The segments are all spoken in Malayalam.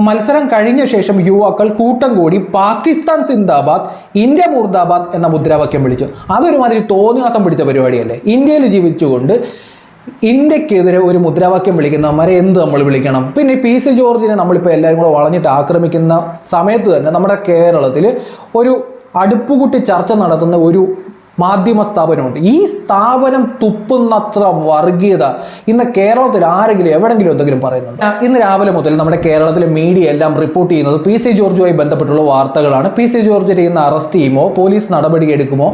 മത്സരം കഴിഞ്ഞ ശേഷം യുവാക്കൾ കൂട്ടം കൂടി പാകിസ്ഥാൻ സിന്ദാബാദ് ഇന്ത്യ മുർദാബാദ് എന്ന മുദ്രാവാക്യം വിളിച്ചു. അതൊരുമാതിരി തോന്നിയാസം പിടിച്ച പരിപാടിയല്ലേ? ഇന്ത്യയിൽ ജീവിച്ചുകൊണ്ട് ഇന്ത്യക്കെതിരെ ഒരു മുദ്രാവാക്യം വിളിക്കുന്നവരെ എന്ത് നമ്മൾ വിളിക്കണം? പിന്നെ PC ജോർജിനെ നമ്മളിപ്പോൾ എല്ലാവരും കൂടെ വളഞ്ഞിട്ട് ആക്രമിക്കുന്ന സമയത്ത് തന്നെ നമ്മുടെ കേരളത്തിൽ ഒരു അടുപ്പുകൂട്ടി ചർച്ച നടത്തുന്ന ഒരു മാധ്യമ സ്ഥാപനമുണ്ട്. ഈ സ്ഥാപനം തുപ്പുന്നത്ര വർഗീയത ഇന്ന് കേരളത്തിൽ ആരെങ്കിലും എവിടെങ്കിലും എന്തെങ്കിലും പറയുന്നുണ്ട്? ഇന്ന് രാവിലെ മുതൽ നമ്മുടെ കേരളത്തിലെ മീഡിയ എല്ലാം റിപ്പോർട്ട് ചെയ്യുന്നത് PC ജോർജുമായി ബന്ധപ്പെട്ടുള്ള വാർത്തകളാണ്. PC ജോർജിനെ ഇന്ന് അറസ്റ്റ് ചെയ്യുമോ, പോലീസ് നടപടി എടുക്കുമോ,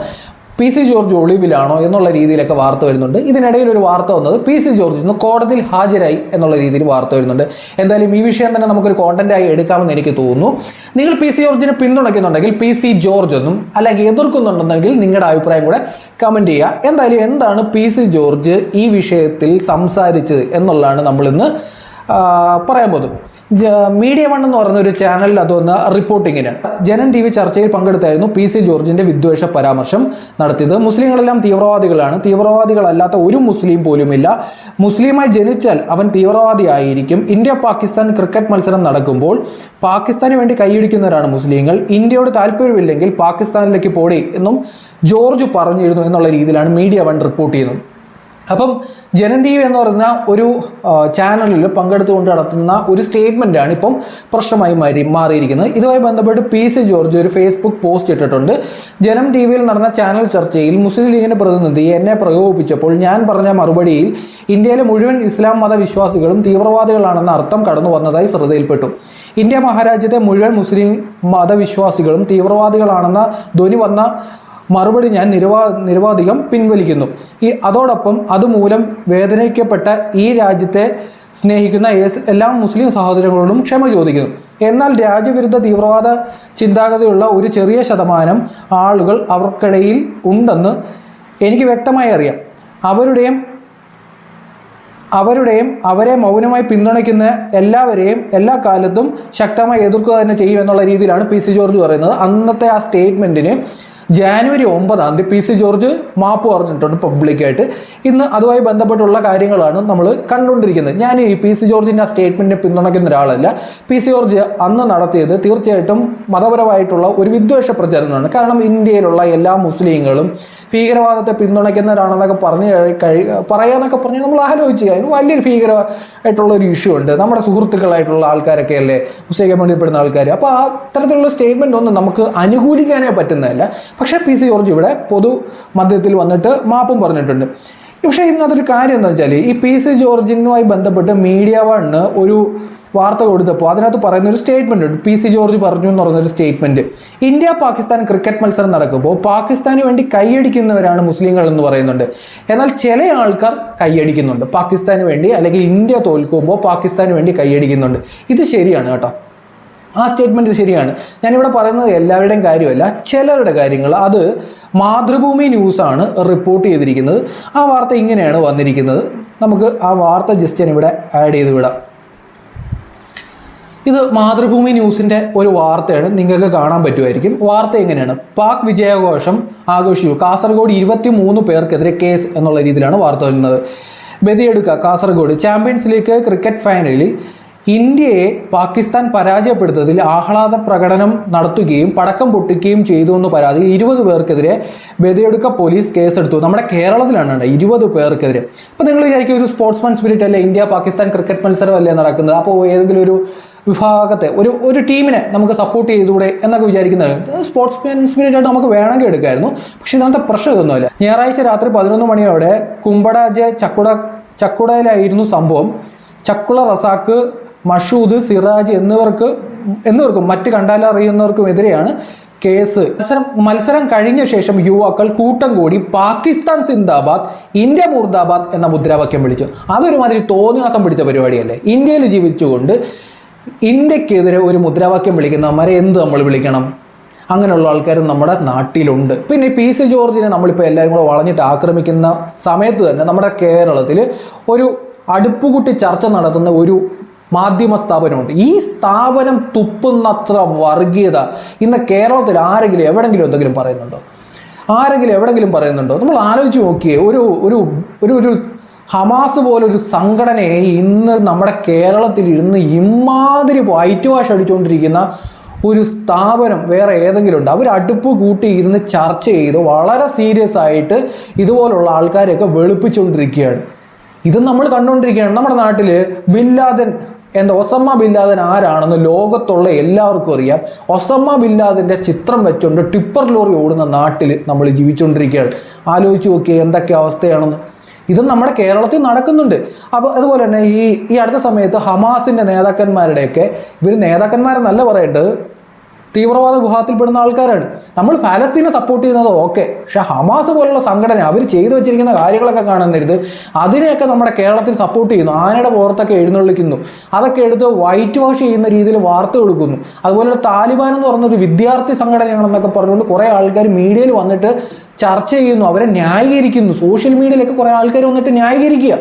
PC ജോർജ് ഒളിവിലാണോ എന്നുള്ള രീതിയിലൊക്കെ വാർത്ത വരുന്നുണ്ട്. ഇതിനിടയിൽ ഒരു വാർത്ത വന്നത് PC ജോർജ് ഇന്ന് കോടതിയിൽ ഹാജരായി എന്നുള്ള രീതിയിൽ വാർത്ത വരുന്നുണ്ട്. എന്തായാലും ഈ വിഷയം തന്നെ നമുക്കൊരു കോണ്ടന്റായി എടുക്കാമെന്ന് എനിക്ക് തോന്നുന്നു. നിങ്ങൾ PC ജോർജിനെ പിന്തുണയ്ക്കുന്നുണ്ടെങ്കിൽ PC ജോർജ് എന്നും അല്ലെങ്കിൽ എതിർക്കുന്നുണ്ടെങ്കിൽ നിങ്ങളുടെ അഭിപ്രായം കൂടെ കമന്റ് ചെയ്യുക. എന്തായാലും എന്താണ് PC ജോർജ് ഈ വിഷയത്തിൽ സംസാരിച്ചത് എന്നുള്ളതാണ് നമ്മളിന്ന് പറയാൻ പോകുന്നത്. മീഡിയ വൺ എന്ന് പറയുന്ന ഒരു ചാനലിൽ അതൊന്ന് റിപ്പോർട്ടിങ്ങിന് ജനൻ TV ചർച്ചയിൽ പങ്കെടുത്തായിരുന്നു PC ജോർജിന്റെ വിദ്വേഷ പരാമർശം നടത്തിയത്. മുസ്ലിങ്ങളെല്ലാം തീവ്രവാദികളാണ്, തീവ്രവാദികളല്ലാത്ത ഒരു മുസ്ലിം പോലുമില്ല, മുസ്ലിമായി ജനിച്ചാൽ അവൻ തീവ്രവാദിയായിരിക്കും. ഇന്ത്യ പാകിസ്ഥാൻ ക്രിക്കറ്റ് മത്സരം നടക്കുമ്പോൾ പാകിസ്ഥാന് വേണ്ടി കൈയടിക്കുന്നവരാണ് മുസ്ലിങ്ങൾ, ഇന്ത്യയോട് താല്പര്യമില്ലെങ്കിൽ പാകിസ്ഥാനിലേക്ക് പോടി എന്നും ജോർജ് പറഞ്ഞിരുന്നു എന്നുള്ള രീതിയിലാണ് മീഡിയ വൺ റിപ്പോർട്ട് ചെയ്യുന്നത്. അപ്പം ജനൻ TV എന്ന് പറയുന്ന ഒരു ചാനലിൽ പങ്കെടുത്തുകൊണ്ട് നടത്തുന്ന ഒരു സ്റ്റേറ്റ്മെൻറ്റാണ് ഇപ്പം പ്രശ്നമായി മാറിയിരിക്കുന്നത്. ഇതുമായി ബന്ധപ്പെട്ട് PC ജോർജ് ഒരു ഫേസ്ബുക്ക് പോസ്റ്റ് ഇട്ടിട്ടുണ്ട്. ജനം TVയിൽ നടന്ന ചാനൽ ചർച്ചയിൽ മുസ്ലിം ലീഗിൻ്റെ പ്രതിനിധി എന്നെ പ്രകോപിപ്പിച്ചപ്പോൾ ഞാൻ പറഞ്ഞ മറുപടിയിൽ ഇന്ത്യയിലെ മുഴുവൻ ഇസ്ലാം മതവിശ്വാസികളും തീവ്രവാദികളാണെന്ന അർത്ഥം കടന്നു വന്നതായി ശ്രദ്ധയിൽപ്പെട്ടു. ഇന്ത്യ മഹാരാജ്യത്തെ മുഴുവൻ മുസ്ലിം മതവിശ്വാസികളും തീവ്രവാദികളാണെന്ന ധ്വനി വന്ന മറുപടി ഞാൻ നിരവാധികം പിൻവലിക്കുന്നു. അതോടൊപ്പം അതുമൂലം വേദനിക്കപ്പെട്ട ഈ രാജ്യത്തെ സ്നേഹിക്കുന്ന എല്ലാ മുസ്ലിം സഹോദരങ്ങളോടും ക്ഷമ ചോദിക്കുന്നു. എന്നാൽ രാജ്യവിരുദ്ധ തീവ്രവാദ ചിന്താഗതിയുള്ള ഒരു ചെറിയ ശതമാനം ആളുകൾ അവർക്കിടയിൽ ഉണ്ടെന്ന് എനിക്ക് വ്യക്തമായി അറിയാം. അവരെ മൗനമായി പിന്തുണയ്ക്കുന്ന എല്ലാവരെയും എല്ലാ കാലത്തും ശക്തമായി എതിർക്കുക തന്നെ ചെയ്യും എന്നുള്ള രീതിയിലാണ് PC ജോർജ് പറയുന്നത്. അന്നത്തെ ആ സ്റ്റേറ്റ്മെൻറ്റിന് ജാനുവരി 9 PC ജോർജ് മാപ്പ് പറഞ്ഞിട്ടുണ്ട് പബ്ലിക്കായിട്ട്. ഇന്ന് അതുമായി ബന്ധപ്പെട്ടുള്ള കാര്യങ്ങളാണ് നമ്മൾ കണ്ടുകൊണ്ടിരിക്കുന്നത്. ഞാൻ ഈ PC ജോർജിൻ്റെ ആ സ്റ്റേറ്റ്മെൻറ്റിനെ പിന്തുണയ്ക്കുന്ന ഒരാളല്ല. PC ജോർജ് അന്ന് നടത്തിയത് തീർച്ചയായിട്ടും മതപരമായിട്ടുള്ള ഒരു വിദ്വേഷ പ്രചരണമാണ്. കാരണം ഇന്ത്യയിലുള്ള എല്ലാ മുസ്ലിങ്ങളും ഭീകരവാദത്തെ പിന്തുണയ്ക്കുന്നവരാണെന്നൊക്കെ പറയാന്നൊക്കെ പറഞ്ഞ് നമ്മൾ ആലോചിച്ച് കഴിഞ്ഞാൽ വലിയൊരു ഭീകരമായിട്ടുള്ള ഒരു ഇഷ്യൂ ഉണ്ട്. നമ്മുടെ സുഹൃത്തുക്കളായിട്ടുള്ള ആൾക്കാരൊക്കെ അല്ലേ മുസ്ലിം കമ്മ്യൂണിറ്റിപ്പെടുന്ന ആൾക്കാർ. അപ്പോൾ ആ തരത്തിലുള്ള സ്റ്റേറ്റ്മെൻ്റ് ഒന്നും നമുക്ക് അനുകൂലിക്കാനേ പറ്റുന്നതല്ല. പക്ഷേ PC ജോർജ് ഇവിടെ പൊതു മധ്യത്തിൽ വന്നിട്ട് മാപ്പും പറഞ്ഞിട്ടുണ്ട്. പക്ഷേ ഇതിനകത്തൊരു കാര്യം എന്താ വെച്ചാൽ ഈ PC ജോർജിനുമായി ബന്ധപ്പെട്ട് മീഡിയ വണ്ണ് ഒരു വാർത്ത കൊടുത്തപ്പോൾ അതിനകത്ത് പറയുന്ന ഒരു സ്റ്റേറ്റ്മെന്റ് ഉണ്ട്. PC ജോർജ് പറഞ്ഞു എന്ന് പറയുന്നൊരു സ്റ്റേറ്റ്മെന്റ്, ഇന്ത്യ പാകിസ്ഥാൻ ക്രിക്കറ്റ് മത്സരം നടക്കുമ്പോൾ പാകിസ്ഥാന് വേണ്ടി കൈയടിക്കുന്നവരാണ് മുസ്ലിങ്ങൾ എന്ന് പറയുന്നുണ്ട്. എന്നാൽ ചില ആൾക്കാർ കൈയടിക്കുന്നുണ്ട് പാകിസ്ഥാന് വേണ്ടി, അല്ലെങ്കിൽ ഇന്ത്യ തോൽക്കുമ്പോൾ പാകിസ്ഥാന് വേണ്ടി കൈയടിക്കുന്നുണ്ട്. ഇത് ശരിയാണ് കേട്ടോ, ആ സ്റ്റേറ്റ്മെൻറ്റ് ശരിയാണ്. ഞാനിവിടെ പറയുന്നത് എല്ലാവരുടെയും കാര്യമല്ല, ചിലരുടെ കാര്യങ്ങൾ. അത് മാതൃഭൂമി ന്യൂസാണ് റിപ്പോർട്ട് ചെയ്തിരിക്കുന്നത്. ആ വാർത്ത ഇങ്ങനെയാണ് വന്നിരിക്കുന്നത്. നമുക്ക് ആ വാർത്ത ജസ്റ്റ് ഞാൻ ഇവിടെ ആഡ് ചെയ്ത് വിടാം. ഇത് മാതൃഭൂമി ന്യൂസിൻ്റെ ഒരു വാർത്തയാണ്, നിങ്ങൾക്ക് കാണാൻ പറ്റുമായിരിക്കും. വാർത്ത എങ്ങനെയാണ്? പാക് വിജയാഘോഷം ആഘോഷിച്ചു, കാസർഗോഡ് 23 പേർക്കെതിരെ കേസ് എന്നുള്ള രീതിയിലാണ് വാർത്ത വരുന്നത്. Badiadka Kasaragod champions league cricket ഫൈനലിൽ ഇന്ത്യയെ പാകിസ്ഥാൻ പരാജയപ്പെടുത്തതിൽ ആഹ്ലാദ പ്രകടനം നടത്തുകയും പടക്കം പൊട്ടിക്കുകയും ചെയ്തു എന്ന് പരാതി 20 പേർക്കെതിരെ ബദിയടുക്ക പോലീസ് കേസെടുത്തു. നമ്മുടെ കേരളത്തിലാണ് 20 പേർക്കെതിരെ. അപ്പോൾ നിങ്ങൾ വിചാരിക്കും ഒരു സ്പോർട്സ്മാൻ സ്പിരിറ്റ് അല്ലേ, ഇന്ത്യ പാകിസ്ഥാൻ ക്രിക്കറ്റ് മത്സരമല്ലേ നടക്കുന്നത്, അപ്പോൾ ഏതെങ്കിലും ഒരു വിഭാഗത്തെ ഒരു ടീമിനെ നമുക്ക് സപ്പോർട്ട് ചെയ്തുകൂടെ എന്നൊക്കെ വിചാരിക്കുന്നത്. സ്പോർട്സ്മാൻ സ്പിരിറ്റായിട്ട് നമുക്ക് വേണമെങ്കിൽ എടുക്കായിരുന്നു. പക്ഷേ ഇതിനകത്തെ പ്രശ്നം ഇതൊന്നുമില്ല. ഞായറാഴ്ച രാത്രി 11 മണിയോടെ കുമ്പടാജെ ചക്കുടയിലായിരുന്നു സംഭവം. ചക്കുള റസാക്ക്, മഷൂദ്, സിറാജ് എന്നിവർക്കും മറ്റ് കണ്ടാലറിയുന്നവർക്കുമെതിരെയാണ് കേസ്. മത്സരം കഴിഞ്ഞ ശേഷം യുവാക്കൾ കൂട്ടം കൂടി പാകിസ്ഥാൻ സിന്ദാബാദ് ഇന്ത്യ മുർദാബാദ് എന്ന മുദ്രാവാക്യം വിളിച്ചു. അതൊരുമാതിരി തോന്നിയാസം പിടിച്ച പരിപാടിയല്ലേ? ഇന്ത്യയിൽ ജീവിച്ചുകൊണ്ട് ഇന്ത്യക്കെതിരെ ഒരു മുദ്രാവാക്യം വിളിക്കുന്നവരെ എന്ത് നമ്മൾ വിളിക്കണം? അങ്ങനെയുള്ള ആൾക്കാരും നമ്മുടെ നാട്ടിലുണ്ട്. പിന്നെ PC ജോർജിനെ നമ്മളിപ്പോൾ എല്ലാവരും കൂടെ വളഞ്ഞിട്ട് ആക്രമിക്കുന്ന സമയത്ത് തന്നെ നമ്മുടെ കേരളത്തിൽ ഒരു അടുപ്പുകൂട്ടി ചർച്ച നടത്തുന്ന ഒരു മാധ്യമ സ്ഥാപനമുണ്ട്. ഈ സ്ഥാപനം തുപ്പുന്നത്ര വർഗീയത ഇന്ന് കേരളത്തിൽ ആരെങ്കിലും എവിടെങ്കിലും എന്തെങ്കിലും പറയുന്നുണ്ടോ? നമ്മൾ ആലോചിച്ച് നോക്കിയേ. ഒരു ഹമാസ് പോലൊരു സംഘടനയെ ഇന്ന് നമ്മുടെ കേരളത്തിൽ ഇരുന്ന് ഇമാതിരി വൈറ്റ് വാഷ് അടിച്ചുകൊണ്ടിരിക്കുന്ന ഒരു സ്ഥാപനം വേറെ ഏതെങ്കിലും ഉണ്ട്? അവർ അടുപ്പ് കൂട്ടി ഇരുന്ന് ചർച്ച ചെയ്ത് വളരെ സീരിയസ് ആയിട്ട് ഇതുപോലുള്ള ആൾക്കാരെയൊക്കെ വെളുപ്പിച്ചുകൊണ്ടിരിക്കുകയാണ്. ഇത് നമ്മൾ കണ്ടുകൊണ്ടിരിക്കുകയാണ്. നമ്മുടെ നാട്ടിൽ ബിൻ ലാദൻ ഒസമ്മ ബിൻ ലാദൻ ആരാണെന്ന് ലോകത്തുള്ള എല്ലാവർക്കും അറിയാം. ഒസമ്മ ബിൻ ലാദൻ്റെ ചിത്രം വെച്ചുകൊണ്ട് ടിപ്പർ ലോറി ഓടുന്ന നാട്ടിൽ നമ്മൾ ജീവിച്ചുകൊണ്ടിരിക്കുകയാണ്. ആലോചിച്ച് നോക്കിയാൽ എന്തൊക്കെ അവസ്ഥയാണെന്ന്. ഇത് നമ്മുടെ കേരളത്തിൽ നടക്കുന്നുണ്ട്. അപ്പോൾ അതുപോലെ തന്നെ ഈ അടുത്ത സമയത്ത് ഹമാസിൻ്റെ നേതാക്കന്മാരുടെയൊക്കെ, ഇവർ നേതാക്കന്മാരെന്നല്ല പറയേണ്ടത്, തീവ്രവാദ വിഭാഗത്തിൽപ്പെടുന്ന ആൾക്കാരാണ്. നമ്മൾ പാലസ്തീനെ സപ്പോർട്ട് ചെയ്യുന്നത് ഓക്കെ, പക്ഷെ ഹമാസ് പോലുള്ള സംഘടന അവർ ചെയ്തു വെച്ചിരിക്കുന്ന കാര്യങ്ങളൊക്കെ കാണുന്നരുത്. അതിനെയൊക്കെ നമ്മുടെ കേരളത്തിൽ സപ്പോർട്ട് ചെയ്യുന്നു. ആനയുടെ പുറത്തൊക്കെ എഴുന്നള്ളിക്കുന്നു. അതൊക്കെ എടുത്ത് വൈറ്റ് വാഷ് ചെയ്യുന്ന രീതിയിൽ വാർത്ത കൊടുക്കുന്നു. അതുപോലെ താലിബാൻ എന്ന് പറഞ്ഞൊരു വിദ്യാർത്ഥി സംഘടനയാണെന്നൊക്കെ പറഞ്ഞുകൊണ്ട് കുറേ ആൾക്കാർ മീഡിയയിൽ വന്നിട്ട് ചർച്ച ചെയ്യുന്നു, അവരെ ന്യായീകരിക്കുന്നു. സോഷ്യൽ മീഡിയയിലൊക്കെ കുറേ ആൾക്കാർ വന്നിട്ട് ന്യായീകരിക്കുക.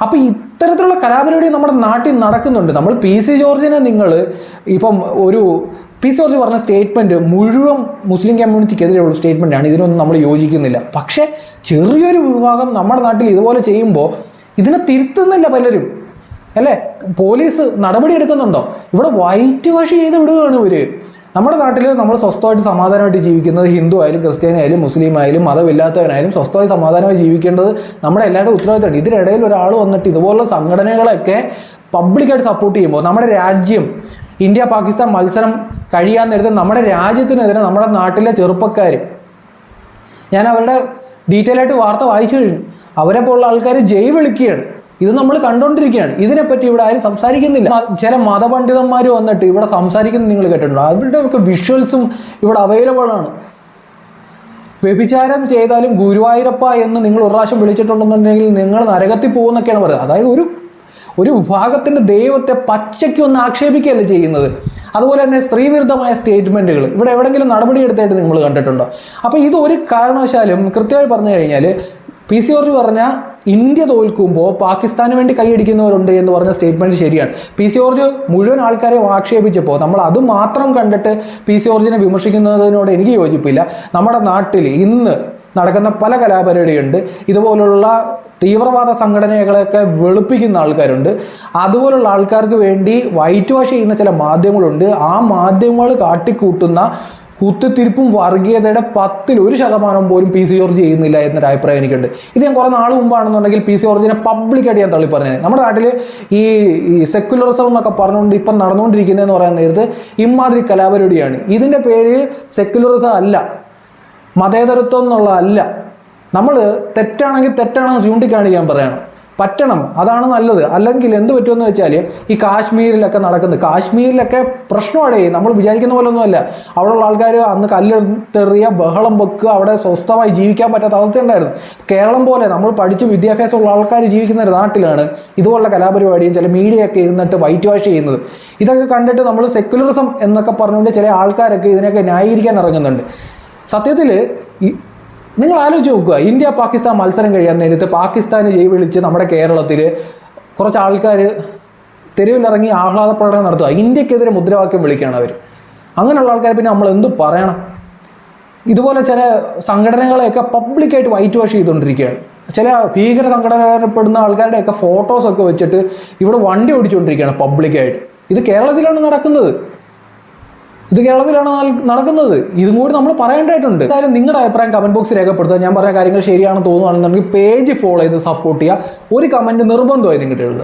അപ്പോൾ ഇത്തരത്തിലുള്ള കലാപരിപാടി നമ്മുടെ നാട്ടിൽ നടക്കുന്നുണ്ട്. നമ്മൾ പി സി ജോർജിനെ ഇപ്പം പി സി ജോർജ് പറഞ്ഞ സ്റ്റേറ്റ്മെൻറ്റ് മുഴുവൻ മുസ്ലിം കമ്മ്യൂണിറ്റിക്കെതിരെയുള്ള സ്റ്റേറ്റ്മെൻറ്റാണ്. ഇതിനൊന്നും നമ്മൾ യോജിക്കുന്നില്ല. പക്ഷേ ചെറിയൊരു വിഭാഗം നമ്മുടെ നാട്ടിൽ ഇതുപോലെ ചെയ്യുമ്പോൾ ഇതിനെ തിരുത്തുന്നില്ല പലരും, അല്ലേ? പോലീസ് നടപടി എടുക്കുന്നുണ്ടോ? ഇവിടെ വൈറ്റ് വാഷ് ചെയ്ത് വിടുകയാണ് ഇവർ. നമ്മുടെ നാട്ടിൽ നമ്മൾ സ്വസ്ഥമായിട്ട് സമാധാനമായിട്ട് ജീവിക്കുന്നത്, ഹിന്ദു ആയാലും ക്രിസ്ത്യാനി ആയാലും മുസ്ലിം ആയാലും മതമില്ലാത്തവനായാലും സ്വസ്ഥമായി സമാധാനമായി ജീവിക്കേണ്ടത് നമ്മുടെ എല്ലാവരുടെ ഉത്തരവാദിത്തമാണ്. ഇതിനിടയിൽ ഒരാൾ വന്നിട്ട് ഇതുപോലുള്ള സംഘടനകളൊക്കെ പബ്ലിക്കായിട്ട് സപ്പോർട്ട് ചെയ്യുമ്പോൾ നമ്മുടെ രാജ്യം, ഇന്ത്യ പാകിസ്ഥാൻ മത്സരം കഴിയാൻ നേരത്തെ നമ്മുടെ രാജ്യത്തിനെതിരെ നമ്മുടെ നാട്ടിലെ ചെറുപ്പക്കാർ, ഞാൻ അവരുടെ ഡീറ്റെയിൽ ആയിട്ട് വാർത്ത വായിച്ചു കഴിഞ്ഞു, അവരെ പോലുള്ള ആൾക്കാർ ജയ് വിളിക്കുകയാണ്. ഇത് നമ്മൾ കണ്ടുകൊണ്ടിരിക്കുകയാണ്. ഇതിനെപ്പറ്റി ഇവിടെ ആരും സംസാരിക്കുന്നില്ല. ചില മതപണ്ഡിതന്മാർ വന്നിട്ട് ഇവിടെ സംസാരിക്കുന്നത് നിങ്ങൾ കേട്ടിട്ടുണ്ടോ? അവരുടെയൊക്കെ വിഷ്വൽസും ഇവിടെ അവൈലബിൾ ആണ്. വ്യഭിചാരം ചെയ്താലും ഗുരുവായൂരപ്പ എന്ന് നിങ്ങൾ ഒരു പ്രാവശ്യം വിളിച്ചിട്ടുണ്ടെന്നുണ്ടെങ്കിൽ നിങ്ങൾ നരകത്തിൽ പോകുന്നൊക്കെയാണ് പറയുന്നത്. അതായത് ഒരു വിഭാഗത്തിൻ്റെ ദൈവത്തെ പച്ചയ്ക്ക് ഒന്ന് ആക്ഷേപിക്കുകയല്ല ചെയ്യുന്നത്. അതുപോലെ തന്നെ സ്ത്രീവിരുദ്ധമായ സ്റ്റേറ്റ്മെൻറ്റുകൾ ഇവിടെ എവിടെയെങ്കിലും നടപടിയെടുത്തായിട്ട് നിങ്ങൾ കണ്ടിട്ടുണ്ടോ? അപ്പോൾ ഇത് ഒരു കാരണവശാലും കൃത്യമായി പറഞ്ഞു കഴിഞ്ഞാൽ പി സി ജോർജ് പറഞ്ഞ ഇന്ത്യ തോൽക്കുമ്പോൾ പാകിസ്ഥാന് വേണ്ടി കൈയടിക്കുന്നവരുണ്ട് എന്ന് പറഞ്ഞ സ്റ്റേറ്റ്മെൻറ്റ് ശരിയാണ്. പി സി ജോർജ് മുഴുവൻ ആൾക്കാരെ ആക്ഷേപിച്ചപ്പോൾ നമ്മൾ അത് മാത്രം കണ്ടിട്ട് പി സി ജോർജിനെ വിമർശിക്കുന്നതിനോട് എനിക്ക് യോജിപ്പില്ല. നമ്മുടെ നാട്ടിൽ ഇന്ന് നടക്കുന്ന പല കലാപരിപാടിയുണ്ട്. ഇതുപോലുള്ള തീവ്രവാദ സംഘടനകളെയൊക്കെ വെളുപ്പിക്കുന്ന ആൾക്കാരുണ്ട്. അതുപോലുള്ള ആൾക്കാർക്ക് വേണ്ടി വൈറ്റ് വാഷ് ചെയ്യുന്ന ചില മാധ്യമങ്ങളുണ്ട്. ആ മാധ്യമങ്ങൾ കാട്ടിക്കൂട്ടുന്ന കുത്തിത്തിരിപ്പും വർഗീയതയുടെ 10% പോലും പി സി ജോർജ് ചെയ്യുന്നില്ല എന്നൊരു അഭിപ്രായം എനിക്കുണ്ട്. ഇത് ഞാൻ കുറേ നാൾ മുമ്പാണെന്നുണ്ടെങ്കിൽ പി സി ജോർജിനെ പബ്ലിക്കായിട്ട് ഞാൻ തള്ളി പറഞ്ഞത്. നമ്മുടെ നാട്ടിൽ ഈ സെക്യുലറിസം എന്നൊക്കെ പറഞ്ഞുകൊണ്ട് ഇപ്പം നടന്നുകൊണ്ടിരിക്കുന്നതെന്ന് പറയാൻ നേരത്ത് ഇമാതിരി കലാപരിപാടിയാണ്. ഇതിൻ്റെ പേര് സെക്യുലറിസം അല്ല, മതേതരത്വം എന്നുള്ളതല്ല. നമ്മൾ തെറ്റാണെങ്കിൽ തെറ്റാണെന്ന് ചൂണ്ടിക്കാണിക്കാൻ പറയണം, പറ്റണം, അതാണ് നല്ലത്. അല്ലെങ്കിൽ എന്ത് പറ്റുമെന്ന് വെച്ചാൽ ഈ കാശ്മീരിലൊക്കെ പ്രശ്നമാണ്. നമ്മൾ വിചാരിക്കുന്ന പോലെ ഒന്നുമല്ല. അവിടെയുള്ള ആൾക്കാർ അന്ന് കല്ലെടുത്തെറിയ, ബഹളം വെക്കുക, അവിടെ സ്വസ്ഥമായി ജീവിക്കാൻ പറ്റാത്ത അവസ്ഥയുണ്ടായിരുന്നു. കേരളം പോലെ നമ്മൾ പഠിച്ച് വിദ്യാഭ്യാസമുള്ള ആൾക്കാർ ജീവിക്കുന്ന ഒരു നാട്ടിലാണ് ഇതുപോലുള്ള കലാപരിപാടിയും ചില മീഡിയയൊക്കെ ഇരുന്നിട്ട് വൈറ്റ് വാഷ് ചെയ്യുന്നത്. ഇതൊക്കെ കണ്ടിട്ട് നമ്മൾ സെക്യുലറിസം എന്നൊക്കെ പറഞ്ഞുകൊണ്ട് ചില ആൾക്കാരൊക്കെ ഇതിനൊക്കെ ന്യായീകരിക്കാൻ ഇറങ്ങുന്നുണ്ട്. സത്യത്തിൽ നിങ്ങൾ ആലോചിച്ച് നോക്കുക, ഇന്ത്യ പാകിസ്ഥാൻ മത്സരം കഴിയാൻ നേരത്ത് പാകിസ്ഥാന് ജയ് വിളിച്ച് നമ്മുടെ കേരളത്തിൽ കുറച്ച് ആൾക്കാർ തെരുവിലിറങ്ങി ആഹ്ലാദ പ്രകടനം നടത്തുക, ഇന്ത്യക്കെതിരെ മുദ്രാവാക്യം വിളിക്കുകയാണ് അവർ. അങ്ങനെയുള്ള ആൾക്കാർ പിന്നെ നമ്മൾ എന്ത് പറയണം? ഇതുപോലെ ചില സംഘടനകളെയൊക്കെ പബ്ലിക്കായിട്ട് വൈറ്റ് വാഷ് ചെയ്തുകൊണ്ടിരിക്കുകയാണ്. ചില ഭീകര സംഘടനപ്പെടുന്ന ആൾക്കാരുടെയൊക്കെ ഫോട്ടോസൊക്കെ വെച്ചിട്ട് ഇവിടെ വണ്ടി ഓടിച്ചുകൊണ്ടിരിക്കുകയാണ് പബ്ലിക്കായിട്ട്. ഇത് കേരളത്തിലാണ് നടക്കുന്നത്. ഇതും കൂടി നമ്മൾ പറയേണ്ടതായിട്ടുണ്ട്. എന്തായാലും നിങ്ങളുടെ അഭിപ്രായം കമൻറ്റ് ബോക്സിൽ രേഖപ്പെടുത്തുക. ഞാൻ പറഞ്ഞ കാര്യങ്ങൾ ശരിയാണെന്ന് തോന്നുകയാണെന്നുണ്ടെങ്കിൽ പേജ് ഫോളോ ചെയ്ത് സപ്പോർട്ട് ചെയ്യുക. ഒരു കമൻറ്റ് നിർബന്ധമായി നിങ്ങളുടെ എഴുതുക.